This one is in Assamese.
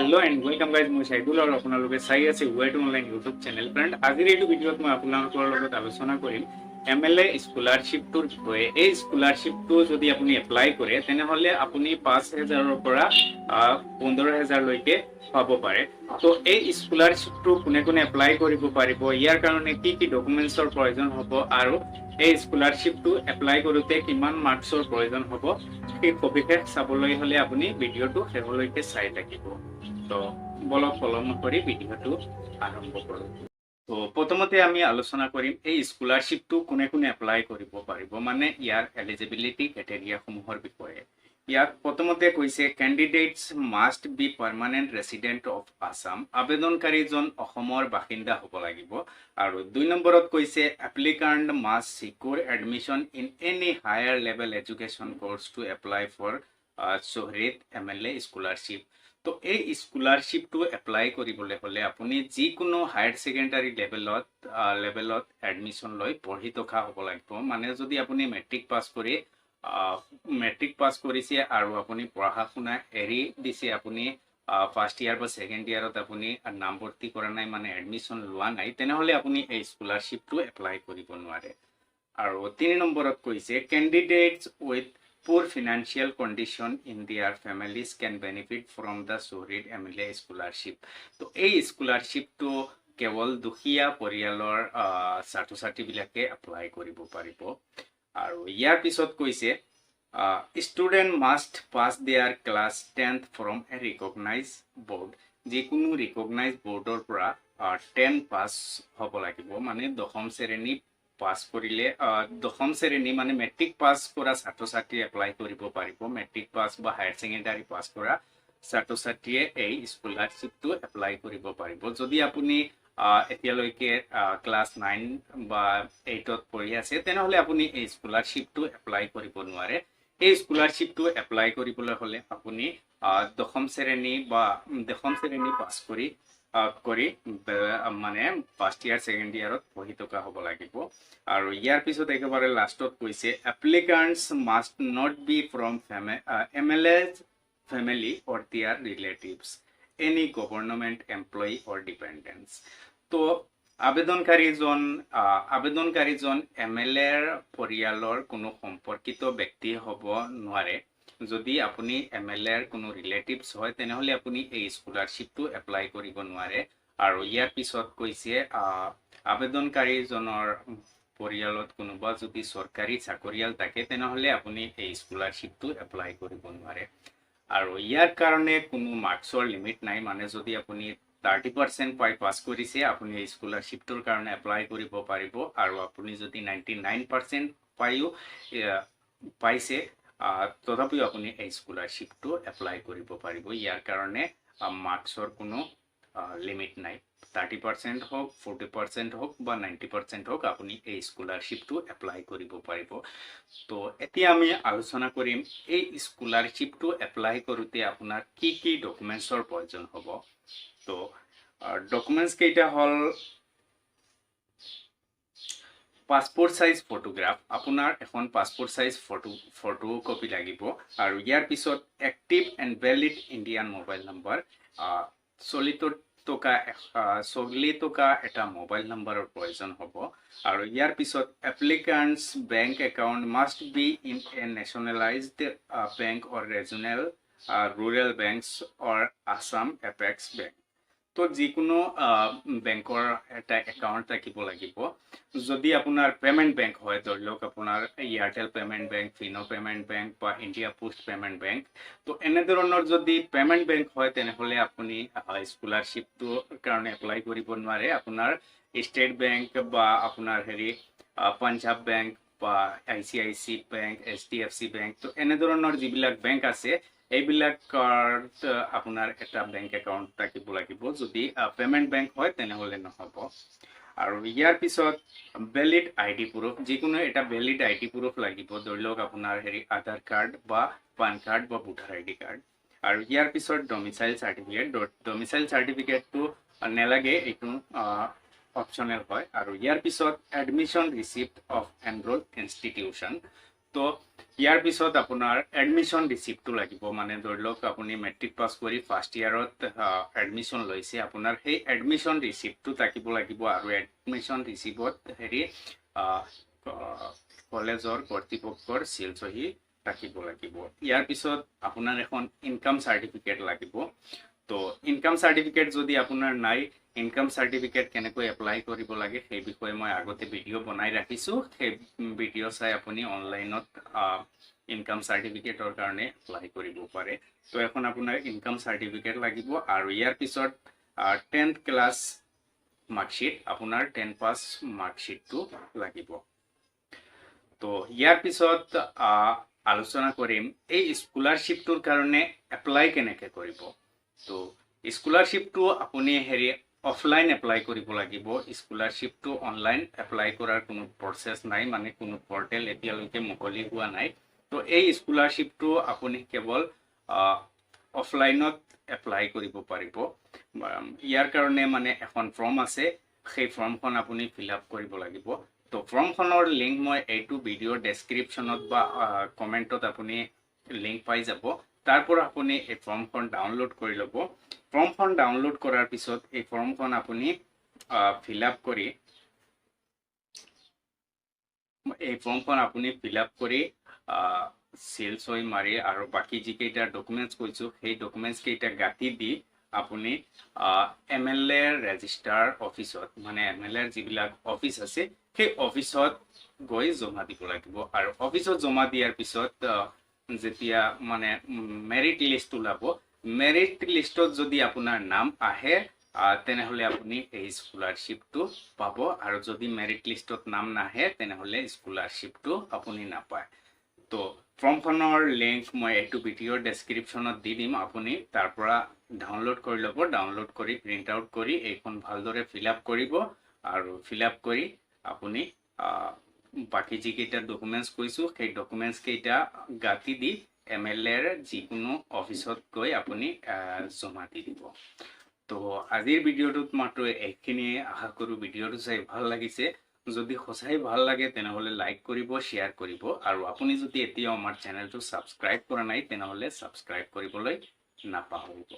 Hello and welcome guys, মই সাইদুল আৰু আপোনালোকে চাই আছে wait online YouTube channel. Friend আজিৰ এই ভিডিঅ'ত মই আপোনালোকৰ লগত আলোচনা কৰিম MLA স্কলাৰশ্বিপটোৰ বিষয়ে। এই স্কলাৰশ্বিপটো যদি আপুনি এপ্লাই কৰে তেনেহলে আপুনি 5000 ৰ পৰা 15000 লৈকে পাব পাৰে। তো এই স্কলাৰশ্বিপটো কোনে কোনে এপ্লাই কৰিব পাৰিব, ইয়াৰ কাৰণে কি কি ডকুমেন্টছৰ প্ৰয়োজন হ'ব আৰু এই স্কলাৰশ্বিপটো এপ্লাই কৰোঁতে কিমান মাৰ্কছৰ প্ৰয়োজন হ'ব, সেই সবিশেষ চাবলৈ হলে আপুনি ভিডিঅ'টো শেষলৈকে চাই থাকিব। তো বলক পলম নকৰি ভিডিঅ'টো আৰম্ভ কৰোঁ। তো প্ৰথমতে আমি আলোচনা কৰিম এই স্কলাৰশ্বিপটো কোনে কোনে এপ্লাই কৰিব পাৰিব, মানে ইয়াৰ এলিজিবিলিটি ক্ৰাইটেৰিয়াসমূহৰ বিষয়ে। ইয়াত প্ৰথমতে কৈছে candidates must be permanent resident of Assam, আবেদনকাৰীজন অসমৰ বাসিন্দা হ'ব লাগিব। আৰু 2 নম্বৰত কৈছে applicant must secure admission in any higher level education course to apply for Shuhrid MLA scholarship. তো এই স্কলাৰশ্বিপটো এপ্লাই কৰিবলৈ হ'লে আপুনি যিকোনো হায়াৰ ছেকেণ্ডাৰী লেভেলত এডমিশ্যন লৈ পঢ়ি থকা হ'ব লাগিব। মানে যদি আপুনি মেট্ৰিক পাছ কৰিছে আৰু আপুনি পঢ়া শুনা এৰি দিছে, আপুনি ফাৰ্ষ্ট ইয়াৰ বা ছেকেণ্ড ইয়াৰত আপুনি নামভৰ্তি কৰা নাই, মানে এডমিশ্যন লোৱা নাই, তেনেহ'লে আপুনি এই স্কলাৰশ্বিপটো এপ্লাই কৰিব নোৱাৰে। আৰু 3 নম্বৰত কৈছে candidates with poor financial condition in their families can benefit from the Shuhrid MLA scholarship। তো এই স্কলাৰশ্বিপটো কেৱল দুখীয়া পৰিয়ালৰ ছাত্ৰ ছাত্ৰীবিলাকে এপ্লাই কৰিব পাৰিব। আৰু ইয়াৰ পিছত কৈছে student must pass their class 10th from a recognize board, যিকোনো ৰিকগনাইজ বৰ্ডৰ পৰা 10 পাছ হ'ব লাগিব। মানে 10ম শ্ৰেণী পাছ কৰিলে 10ম শ্ৰেণী মানে মেট্ৰিক পাছ কৰা ছাত্ৰ ছাত্ৰী এপ্লাই কৰিব পাৰিব। মেট্ৰিক পাছ বা হায়াৰ ছেকেণ্ডাৰী পাছ কৰা ছাত্ৰ ছাত্ৰীয়ে এই স্কলাৰশ্বিপটো এপ্লাই কৰিব পাৰিব। যদি আপুনি এতিয়ালৈকে ক্লাছ 9 বা 8ত পঢ়ি আছে তেনেহ'লে আপুনি এই স্কলাৰশ্বিপটো এপ্লাই কৰিব নোৱাৰে। এই স্কলাৰশ্বিপটো এপ্লাই কৰিবলৈ হ'লে আপুনি 10ম শ্ৰেণী পাছ কৰি মানে ফাৰ্ষ্ট ইয়াৰ ছেকেণ্ড ইয়াৰত পঢ়ি থকা হ'ব লাগিব। আৰু ইয়াৰ পিছত একেবাৰে লাষ্টত কৈছে applicants must not be from MLA's family or their relatives, any government employee or dependents। তো আবেদনকাৰীজন MLAৰ পৰিয়ালৰ কোনো সম্পৰ্কিত ব্যক্তি হ'ব নোৱাৰে। যদি আপুনি MLAৰ কোনো ৰিলেটিভছ হয় তেনেহ'লে আপুনি এই স্কলাৰশ্বিপটো এপ্লাই কৰিব নোৱাৰে। আৰু ইয়াৰ পিছত কৈছে আবেদনকাৰীজনৰ পৰিয়ালত কোনোবা যদি চৰকাৰী চাকৰিয়াল থাকে তেনেহ'লে আপুনি এই স্কলাৰশ্বিপটো এপ্লাই কৰিব নোৱাৰে। আৰু ইয়াৰ কাৰণে কোনো মাৰ্কছৰ লিমিট নাই, মানে যদি আপুনি 30% পাছ কৰিছে আপুনি এই স্কলাৰশ্বিপটোৰ কাৰণে এপ্লাই কৰিব পাৰিব। আৰু আপুনি যদি 99% পাইছে তথাপিও আপুনি এই স্কলাৰশ্বিপটো এপ্লাই কৰিব পাৰিব। ইয়াৰ কাৰণে মাৰ্কছৰ কোনো লিমিট নাই, 30% হওক, 40% হওক বা 90% হওক, আপুনি এই স্কলাৰশ্বিপটো এপ্লাই কৰিব পাৰিব। তো এতিয়া আমি আলোচনা কৰিম এই স্কলাৰশ্বিপটো এপ্লাই কৰোঁতে আপোনাৰ কি কি ডকুমেন্টছৰ প্ৰয়োজন হ'ব। তো ডকুমেন্টছ কেইটা হ'ল পাছপোৰ্ট সাইজ ফটোগ্ৰাফ, আপোনাৰ এখন পাছপোৰ্ট সাইজ ফটো কপি লাগিব। আৰু ইয়াৰ পিছত active and valid Indian mobile number, চলি থকা এটা মোবাইল নম্বৰৰ প্ৰয়োজন হ'ব। আৰু ইয়াৰ পিছত applicants bank account must be in a nationalised bank or regional rural banks or Assam apex bank. তো যিকোনো বেংকৰ এটা একাউণ্ট থাকিব লাগিব। যদি আপোনাৰ পেমেণ্ট বেংক হয়, ধৰি লওক আপোনাৰ Airtel payment bank, Fino payment bank বা ইণ্ডিয়া পোষ্ট পেমেণ্ট বেংক, তো এনেধৰণৰ যদি পেমেণ্ট বেংক হয় তেনেহ'লে আপুনি স্কলাৰশ্বিপটোৰ কাৰণে এপ্লাই কৰিব নোৱাৰে। আপোনাৰ ষ্টেট বেংক বা আপোনাৰ পাঞ্জাৱ বেংক বা ICIC বেংক, HDFC বেংক, তো এনেধৰণৰ যিবিলাক বেংক আছে এইবিলাকত আপোনাৰ এটা বেংক একাউণ্ট থাকিব লাগিব। যদি পেমেণ্ট বেংক হয় তেনেহ'লে নহ'ব। আৰু ইয়াৰ পিছত ভেলিড ID প্ৰুফ, যিকোনো এটা ভেলিড ID প্ৰুফ লাগিব। ধৰি লওক আপোনাৰ আধাৰ কাৰ্ড বা পান কাৰ্ড বা ভোটাৰ ID কাৰ্ড। আৰু ইয়াৰ পিছত ডমিচাইল চাৰ্টিফিকেটটো নেলাগে, এইটো অপশ্যনেল হয়। আৰু ইয়াৰ পিছত admission receipt of enrol institution, তো ইয়াৰ পিছত আপোনাৰ এডমিশন ৰিচিপ্টটো লাগিব মানে ধৰি লওক আপুনি মেট্ৰিক পাছ কৰি ফাৰ্ষ্ট ইয়াৰত এডমিশন লৈছে আপোনাৰ সেই এডমিশন ৰিচিপ্টটো থাকিব লাগিব আৰু এডমিশন ৰিচিপ্টত হেৰি কলেজৰ কৰ্তৃপক্ষৰ চিল চহী থাকিব লাগিব ইয়াৰ পিছত আপোনাৰ এখন ইনকাম সাৰ্টিফিকেট লাগিব তো ইনকাম সাৰ্টিফিকেট যদি আপোনাৰ নাই ইনকাম সাৰ্টিফিকেট কেনেকৈ এপ্লাই কৰিব লাগে সেই বিষয়ে মই আগতে ভিডিঅ' বনাই ৰাখিছোঁ সেই ভিডিঅ' চাই আপুনি অনলাইনত ইনকাম সাৰ্টিফিকেটৰ কাৰণে এপ্লাই কৰিব পাৰে তো এখন আপোনাৰ ইনকাম সাৰ্টিফিকেট লাগিব আৰু ইয়াৰ পিছত 10th ক্লাছ মাৰ্কশ্বিট আপোনাৰ 10 পাছ মাৰ্কশ্বিটটো লাগিব তো ইয়াৰ পিছত আলোচনা কৰিম এই স্কলাৰশ্বিপটোৰ কাৰণে এপ্লাই কেনেকৈ কৰিব তো স্কলাৰশ্বিপটো আপুনি হেৰি অফলাইন এপ্লাই কৰিব লাগিব স্কলাৰশ্বিপটো অনলাইন এপ্লাই কৰাৰ কোনো প্ৰচেছ নাই মানে কোনো পৰ্টেল এতিয়ালৈকে মুকলি হোৱা নাই তো এই স্কলাৰশ্বিপটো আপুনি কেৱল অফলাইনত এপ্লাই কৰিব পাৰিব ইয়াৰ কাৰণে মানে এখন ফৰ্ম আছে সেই ফৰ্মখন আপুনি ফিল আপ কৰিব লাগিব তো ফৰ্মখনৰ লিংক মই এইটো ভিডিঅ'ৰ ডেছক্ৰিপশ্যনত বা কমেণ্টত আপুনি লিংক পাই যাব তাৰ পৰা আপুনি এই ফৰ্মখন ডাউনলোড কৰি ল'ব ফৰ্মখন ডাউনলোড কৰাৰ পিছত এই ফৰ্মখন আপুনি ফিল আপ কৰি সিল চহী মাৰি আৰু বাকি যিকেইটা ডকুমেণ্টছ কৈছোঁ সেই ডকুমেণ্টছ কেইটা গাঁঠি দি আপুনি MLA ৰেজিষ্টাৰ অফিচত মানে MLA যিবিলাক অফিচ আছে সেই অফিচত গৈ জমা দিব লাগিব আৰু অফিচত জমা দিয়াৰ পিছত যেতিয়া মানে মেৰিট লিষ্ট ওলাব মেৰিট লিষ্টত যদি আপোনাৰ নাম আহে তেনেহলে আপুনি এই স্কলাৰশ্বিপটো পাব আৰু যদি মেৰিট লিষ্টত নাম নাহে তেনেহলে স্কলাৰশ্বিপটো আপুনি নাপায় তো ফৰ্মখনৰ লিংক মই এইটো ভিডিঅ'ৰ ডেছক্ৰিপশ্যনত দি দিম আপুনি তাৰ পৰা ডাউনলোড কৰি ল'ব ডাউনলোড কৰি প্ৰিণ্ট আউট কৰি এইখন ভালদৰে ফিল আপ কৰিব আৰু ফিল আপ কৰি আপুনি বাকি যিকেইটা ডকুমেণ্টছ কৈছোঁ সেই ডকুমেণ্টছ কেইটা গাঁঠি দি MLAৰ যিকোনো অফিচত গৈ আপুনি জমা দি দিব তো আজিৰ ভিডিঅ'টোত মাত্ৰ এইখিনিয়ে আশা কৰোঁ ভিডিঅ'টো চাই ভাল লাগিছে যদি সঁচাই ভাল লাগে তেনেহলে লাইক কৰিব শ্বেয়াৰ কৰিব আৰু আপুনি যদি এতিয়াও আমাৰ চেনেলটো ছাবস্ক্ৰাইব কৰা নাই তেনেহলে ছাবস্ক্ৰাইব কৰিবলৈ নাপাহৰিব